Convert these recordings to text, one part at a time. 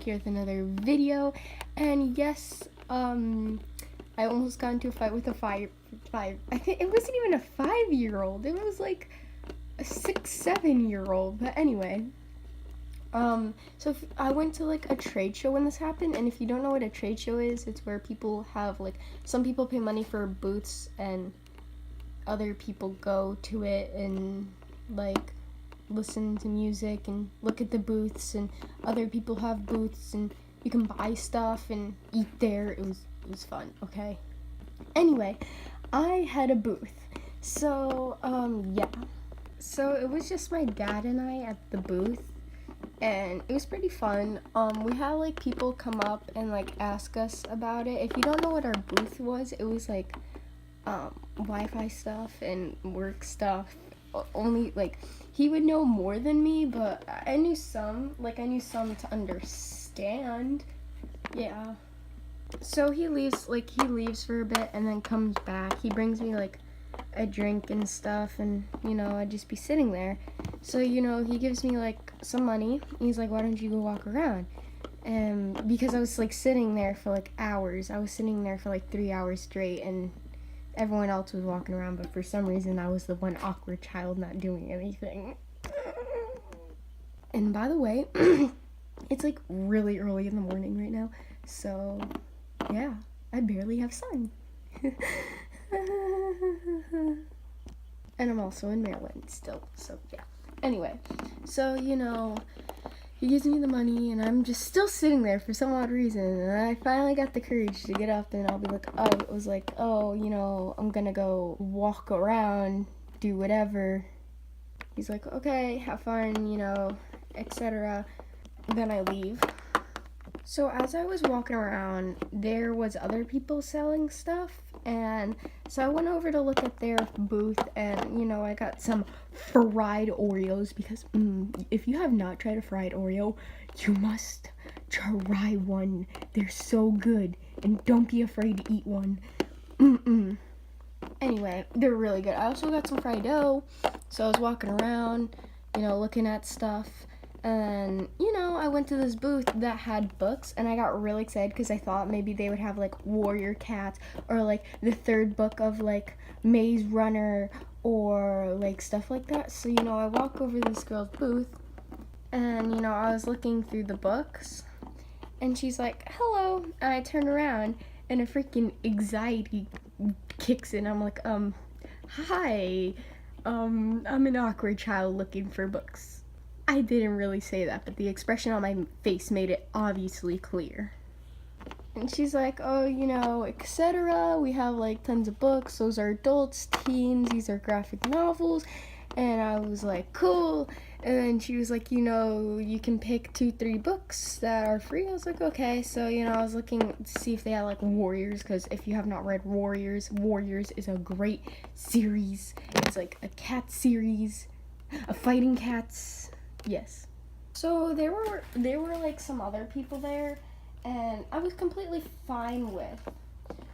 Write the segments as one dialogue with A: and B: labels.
A: back here with another video. And yes, I almost got into a fight with a five. I think it wasn't even a 5-year-old. It was like a 6-7-year-old. But anyway, I went to like a trade show when this happened. And if you don't know what a trade show is, it's where people have like, some people pay money for booths and other people go to it and like listen to music and look at the booths, and other people have booths and you can buy stuff and eat there. It was fun, okay? Anyway, I had a booth. So, yeah. So it was just my dad and I at the booth, and it was pretty fun. We had like people come up and like ask us about it. If you don't know what our booth was, it was like Wi-Fi stuff and work stuff. Only like he would know more than me, but I knew some to understand. Yeah. So he leaves for a bit and then comes back. He brings me like a drink and stuff, and I'd just be sitting there. So he gives me like some money. He's like, why don't you go walk around? And because I was like sitting there for like hours. I was sitting there for like 3 hours straight, and everyone else was walking around, but for some reason I was the one awkward child not doing anything. And by the way, it's like really early in the morning right now, so yeah, I barely have sun. And I'm also in Maryland still, so yeah. Anyway, so he gives me the money, and I'm just still sitting there for some odd reason, and I finally got the courage to get up, and I'll be like, I'm gonna go walk around, do whatever. He's like, okay, have fun, etc. Then I leave. So as I was walking around, there was other people selling stuff, and so I went over to look at their booth, and I got some fried Oreos, because if you have not tried a fried Oreo, you must try one. They're so good, and don't be afraid to eat one. Anyway, they're really good. I also got some fried dough, so I was walking around, looking at stuff. And I went to this booth that had books, and I got really excited because I thought maybe they would have like Warrior Cats, or like the third book of like Maze Runner, or like stuff like that. So I walk over to this girl's booth, and I was looking through the books, and she's like, hello, and I turn around and a freaking anxiety kicks in. I'm like, hi, I'm an awkward child looking for books. I didn't really say that, but the expression on my face made it obviously clear. And she's like, oh, etc. We have like tons of books. Those are adults, teens, these are graphic novels. And I was like, cool. And then she was like, you can pick 2-3 books that are free. I was like, okay. So, I was looking to see if they had like Warriors, because if you have not read Warriors is a great series. It's like a cat series, a fighting cats. Yes. So there were like some other people there, and I was completely fine with.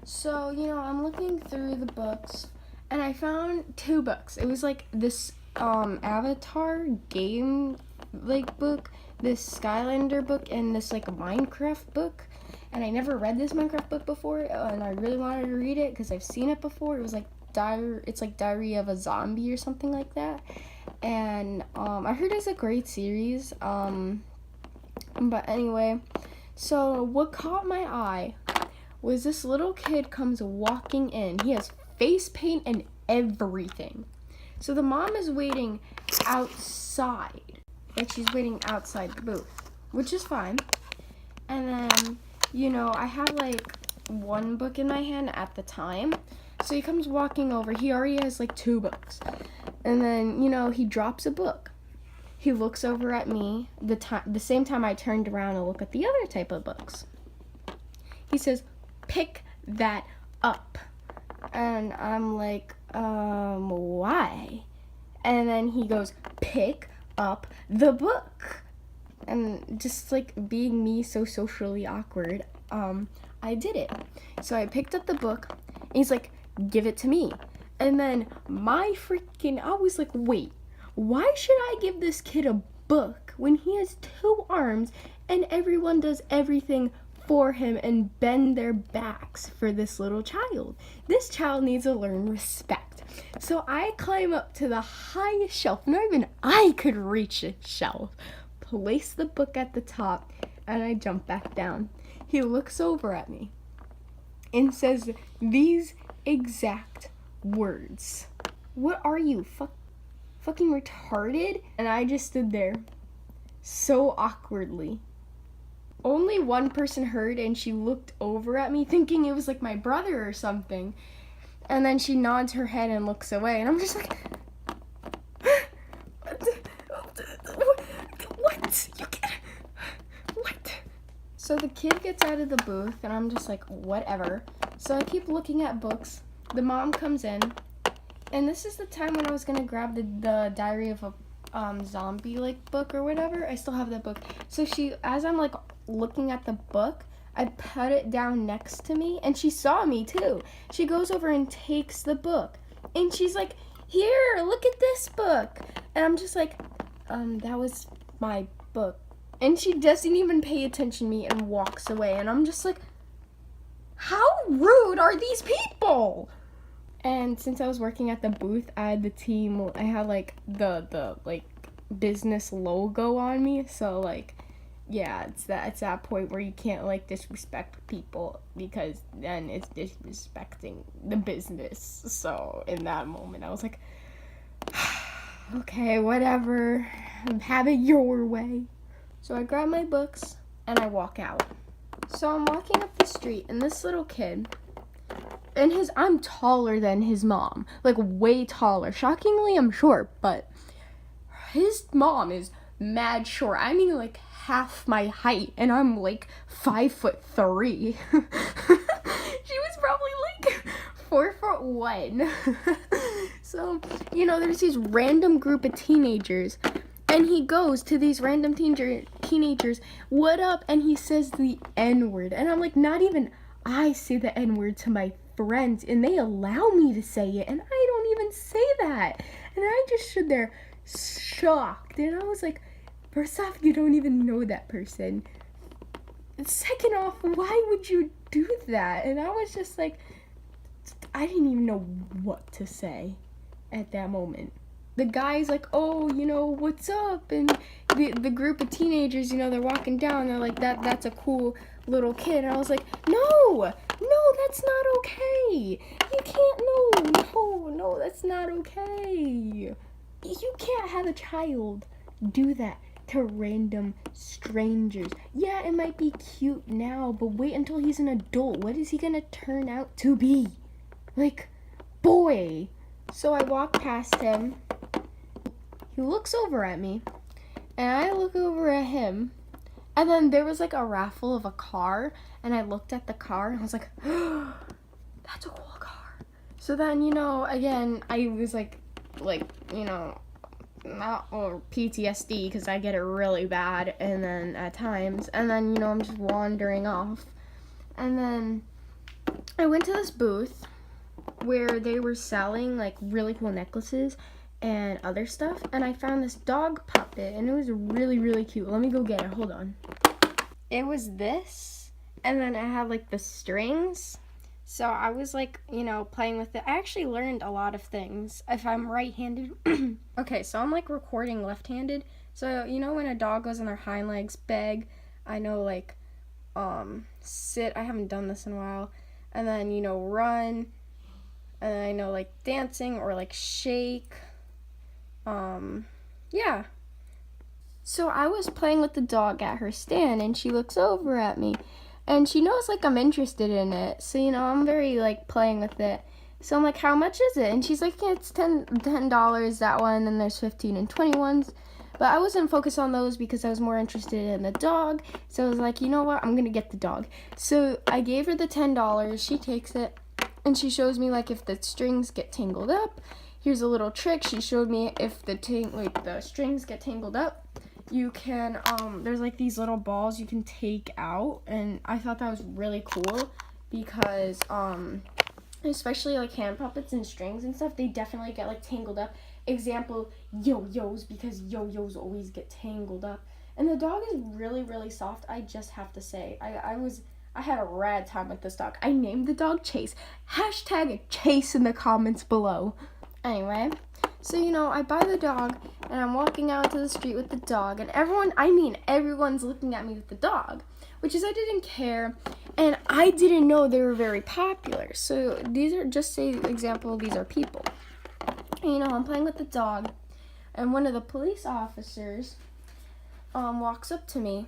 A: So, I'm looking through the books, and I found 2 books. It was like this Avatar game like book, this Skylander book, and this like Minecraft book. And I never read this Minecraft book before, and I really wanted to read it because I've seen it before. It was like Diary of a Zombie or something like that. And I heard it's a great series. But anyway, so what caught my eye was this little kid comes walking in. He has face paint and everything. So the mom is waiting outside. Like, she's waiting outside the booth, which is fine. And then, I had like 1 book in my hand at the time. So he comes walking over. He already has like 2 books. And then, he drops a book. He looks over at me the same time I turned around and look at the other type of books. He says, pick that up. And I'm like, why? And then he goes, pick up the book. And just like being me, so socially awkward, I did it. So I picked up the book, and he's like, give it to me. And then I was like, wait, why should I give this kid a book when he has 2 arms and everyone does everything for him and bend their backs for this little child? This child needs to learn respect. So I climb up to the highest shelf. Not even I could reach a shelf. Place the book at the top, and I jump back down. He looks over at me and says these exact words. What are you, fucking retarded? And I just stood there so awkwardly. Only one person heard, and she looked over at me thinking it was like my brother or something. And then she nods her head and looks away, and I'm just like, what? You can't. What? So the kid gets out of the booth, and I'm just like, whatever. So I keep looking at books. The mom comes in, and this is the time when I was gonna grab the Diary of a Zombie like book or whatever. I still have that book. So as I'm like looking at the book, I put it down next to me, and she saw me too. She goes over and takes the book, and she's like, here, look at this book. And I'm just like, that was my book. And she doesn't even pay attention to me and walks away. And I'm just like, how rude are these people? And since I was working at the booth, I had like the like business logo on me. So like, yeah, it's that point where you can't like disrespect people, because then it's disrespecting the business. So in that moment, I was like, okay, whatever, have it your way. So I grab my books and I walk out. So I'm walking up the street, and this little kid, and I'm taller than his mom, like way taller. Shockingly, I'm short, but his mom is mad short. I mean, like half my height, and I'm like 5'3". She was probably like 4'1". So, there's these random group of teenagers, and he goes to these random teenagers, what up? And he says the N-word, and I'm like, not even I say the N-word to my friends, and they allow me to say it, and I don't even say that. And I just stood there shocked, and I was like, first off, you don't even know that person. Second off, why would you do that? And I was just like, I didn't even know what to say at that moment. The guy's like, oh, what's up? And the group of teenagers, they're walking down. They're like, that's a cool little kid. And I was like, no, that's not okay. You can't, no, that's not okay. You can't have a child do that to random strangers. Yeah, it might be cute now, but wait until he's an adult. What is he gonna turn out to be? Like, boy. So I walk past him. He looks over at me, and I look over at him, and then there was like a raffle of a car, and I looked at the car, and I was like, oh, that's a cool car. So then, again, I was like, not or PTSD, because I get it really bad, and then at times, and then, I'm just wandering off. And then I went to this booth where they were selling like really cool necklaces and other stuff, and I found this dog puppet, and it was really, really cute. Let me go get it. Hold on. It was this, and then I had like the strings. So I was like, playing with it. I actually learned a lot of things if I'm right-handed. Okay, so I'm like recording left-handed. So, when a dog goes on their hind legs, beg, I know like sit. I haven't done this in a while. And then, run. And then I know like dancing or like shake. Yeah. So I was playing with the dog at her stand, and she looks over at me, and she knows like I'm interested in it. So, I'm very like playing with it. So I'm like, how much is it? And she's like, yeah, it's $10, that one, and there's 15 and 20 ones. But I wasn't focused on those because I was more interested in the dog. So I was like, you know what? I'm going to get the dog. So I gave her the $10. She takes it, and she shows me like if the strings get tangled up. Here's a little trick. She showed me if the strings get tangled up, you can, there's like these little balls you can take out. And I thought that was really cool because, especially like hand puppets and strings and stuff, they definitely get like tangled up. Example, yo-yos, because yo-yos always get tangled up. And the dog is really, really soft. I just have to say, I had a rad time with this dog. I named the dog Chase. Hashtag Chase in the comments below. Anyway, so I buy the dog and I'm walking out into the street with the dog, and everyone's looking at me with the dog, which is I didn't care, and I didn't know they were very popular. So these are just say example, these are people. And, I'm playing with the dog, and one of the police officers walks up to me,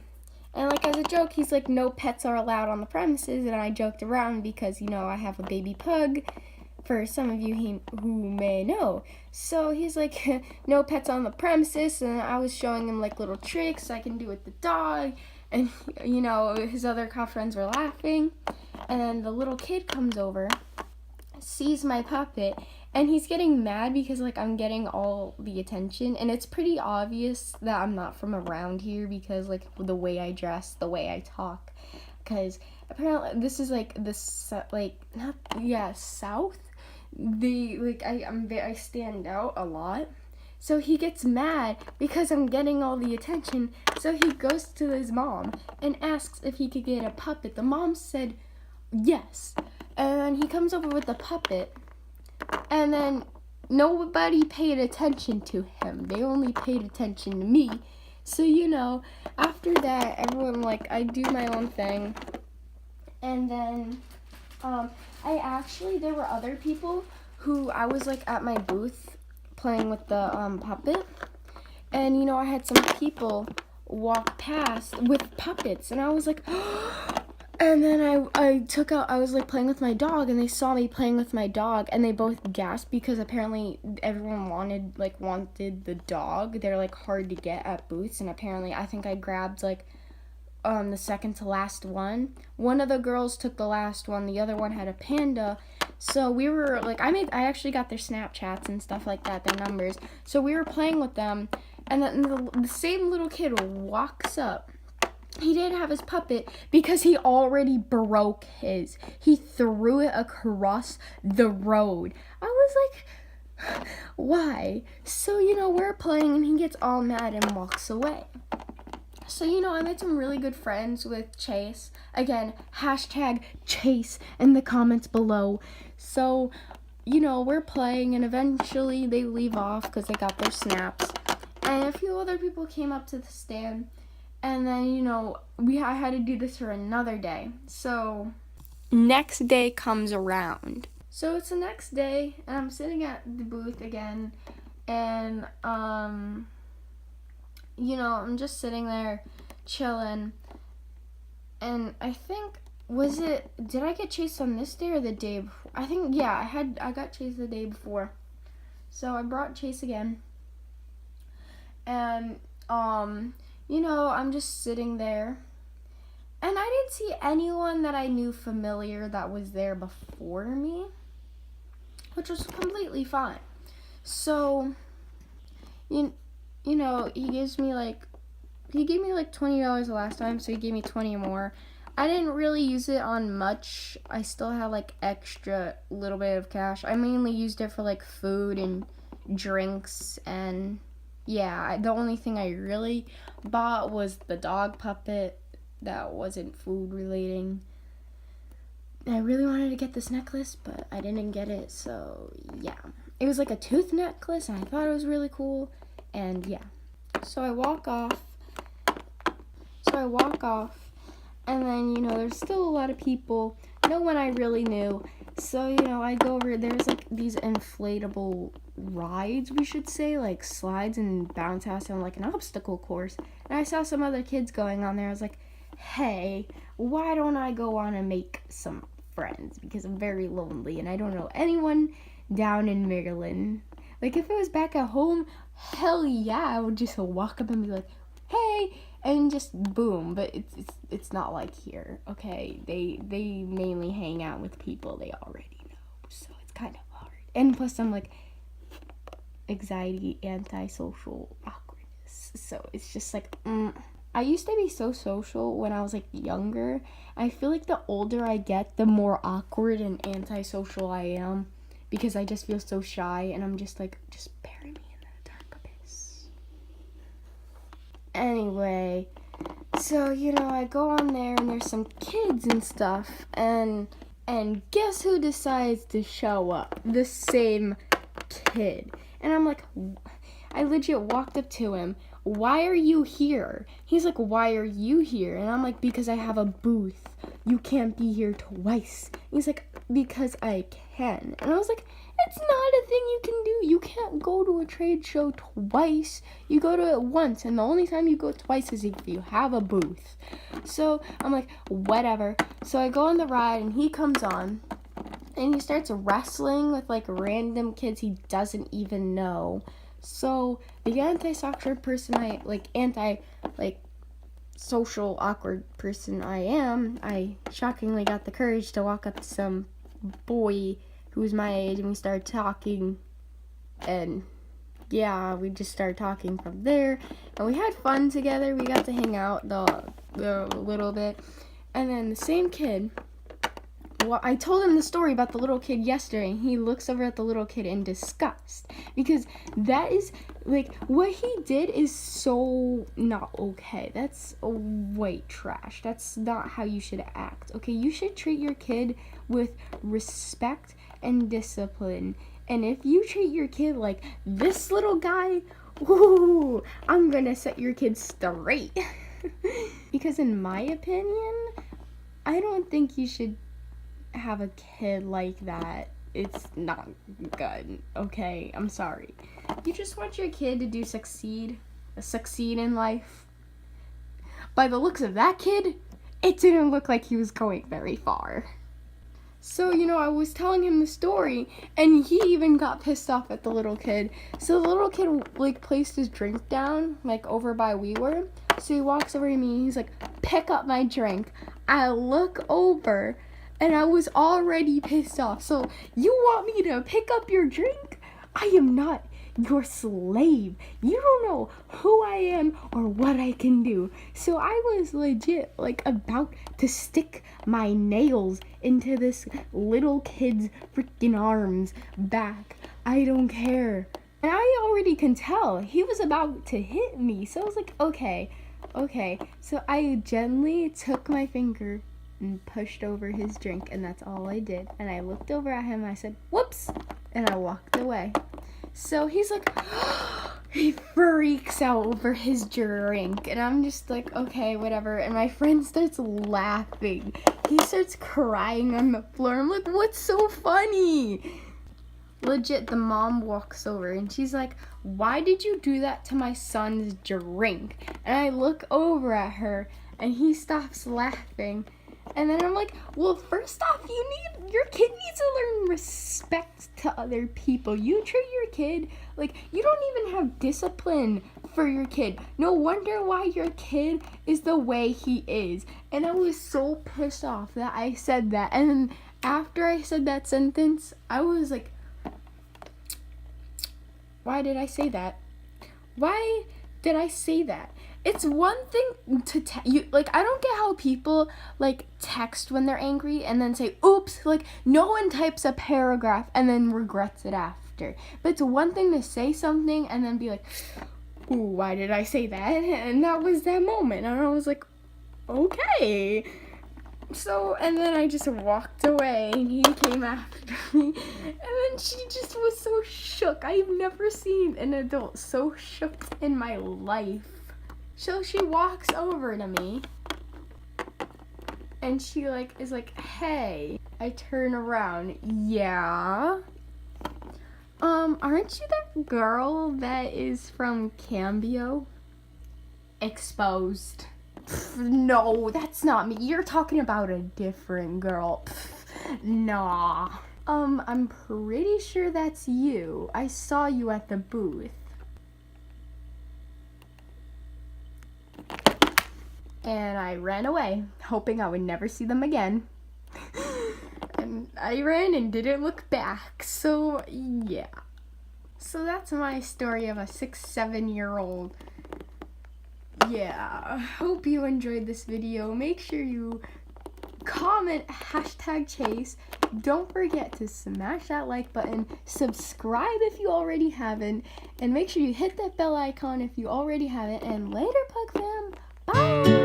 A: and like as a joke, he's like, no pets are allowed on the premises, and I joked around because I have a baby pug, for some of you who may know. So he's like, no pets on the premises, and I was showing him like little tricks I can do with the dog, and his other cop friends were laughing, and then the little kid comes over, sees my puppet, and he's getting mad because like I'm getting all the attention, and it's pretty obvious that I'm not from around here because like the way I dress, the way I talk, because apparently this is like South. I stand out a lot. So he gets mad because I'm getting all the attention. So he goes to his mom and asks if he could get a puppet. The mom said yes. And then he comes over with the puppet. And then nobody paid attention to him. They only paid attention to me. So, after that, everyone, I do my own thing. And then, there were other people who I was, at my booth playing with the puppet. And, I had some people walk past with puppets. And I was like, and then I was playing with my dog, and they saw me playing with my dog, and they both gasped because apparently everyone wanted the dog. They're hard to get at booths, and apparently I think I grabbed the second to last one. One of the girls took the last one, the other one had a panda. So we were I actually got their Snapchats and stuff like that, their numbers. So we were playing with them, and then the same little kid walks up. He didn't have his puppet because he already broke his. He threw it across the road. I was like, why? So, we're playing, and he gets all mad and walks away. So, I made some really good friends with Chase. Again, hashtag Chase in the comments below. So, we're playing, and eventually they leave off because they got their snaps. And a few other people came up to the stand. And then, I had to do this for another day. So, next day comes around. So, it's the next day, and I'm sitting at the booth again. And, I'm just sitting there chilling. And I think, did I get chased on this day or the day before? I think, yeah, I got chased the day before. So, I brought Chase again. And, I'm just sitting there, and I didn't see anyone that I knew familiar that was there before me, which was completely fine. So, he gave me $20 the last time, so he gave me 20 more. I didn't really use it on much. I still have extra little bit of cash. I mainly used it for food and drinks, and yeah, the only thing I really bought was the dog puppet that wasn't food relating. I really wanted to get this necklace, but I didn't get it, so yeah. It was a tooth necklace, and I thought it was really cool, and yeah. So I walk off, and then, there's still a lot of people, no one I really knew. So, I go over, there's these inflatable rides, we should say, slides and bounce house and an obstacle course. And I saw some other kids going on there. I was like, hey, why don't I go on and make some friends? Because I'm very lonely and I don't know anyone down in Maryland. If it was back at home, hell yeah, I would just walk up and be like, hey, and just boom. But it's not like here, okay? They mainly hang out with people they already know, so it's kind of hard. And plus I'm anxiety, antisocial awkwardness, so it's just I used to be so social when I was like younger. I feel like the older I get, the more awkward and antisocial I am because I just feel so shy and I'm just like, just bury me in the dark abyss. Anyway, so I go on there and there's some kids and stuff and guess who decides to show up? The same kid. And I'm like, I legit walked up to him. Why are you here? He's like, why are you here? And I'm like, because I have a booth. You can't be here twice. He's like, because I can. And I was like, it's not a thing you can do. You can't go to a trade show twice. You go to it once, and the only time you go twice is if you have a booth. So I'm like, whatever. So I go on the ride, and he comes on, and he starts wrestling with like random kids he doesn't even know. So the social awkward person I shockingly got the courage to walk up to some boy who was my age, and we started talking, and yeah, we just started talking from there, and we had fun together. We got to hang out the little bit, and then the same kid. Well, I told him the story about the little kid yesterday, and he looks over at the little kid in disgust because that is like what he did is so not okay. That's white trash. That's not how you should act. Okay, you should treat your kid with respect and discipline. And if you treat your kid like this little guy, ooh, I'm gonna set your kid straight. Because in my opinion, I don't think you should have a kid like that. It's not good, okay? I'm sorry. You just want your kid to succeed in life. By the looks of that kid, it didn't look like he was going very far. So, I was telling him the story, and he even got pissed off at the little kid. So the little kid, placed his drink down, over by we were. So he walks over to me, and he's like, pick up my drink. I look over, and I was already pissed off. So, you want me to pick up your drink? I am not your slave. You don't know who I am or what I can do. So, I was legit, about to stick my nails into this little kid's freaking arms back. I don't care. And I already can tell he was about to hit me. So, I was like, okay. So, I gently took my finger and pushed over his drink, and that's all I did. And I looked over at him and I said, whoops, and I walked away. So he's like, he freaks out over his drink, and I'm just like, okay, whatever. And my friend starts laughing. He starts crying on the floor. I'm like, what's so funny? Legit, the mom walks over and she's like, why did you do that to my son's drink? And I look over at her and he stops laughing. And then I'm like, well, first off, your kid needs to learn respect to other people. You treat your kid you don't even have discipline for your kid. No wonder why your kid is the way he is. And I was so pissed off that I said that. And then after I said that sentence, I was like, why did I say that? Why did I say that? It's one thing to I don't get how people text when they're angry and then say oops. No one types a paragraph and then regrets it after. But it's one thing to say something and then be like, ooh, why did I say that? And that was that moment, and I was like, okay. So, and then I just walked away, and he came after me, and then she just was so shook. I've never seen an adult so shook in my life. So she walks over to me, and she is like, hey. I turn around, yeah? Aren't you that girl that is from Cambio? Exposed. No, that's not me. You're talking about a different girl. Nah. I'm pretty sure that's you. I saw you at the booth. And I ran away, hoping I would never see them again. And I ran and didn't look back. So, yeah. So that's my story of a 6-7-year-old yeah, hope you enjoyed this video. Make sure you comment #Chase. Don't forget to smash that like button, subscribe if you already haven't, and make sure you hit that bell icon if you already haven't. And later, Pug Fam. Bye!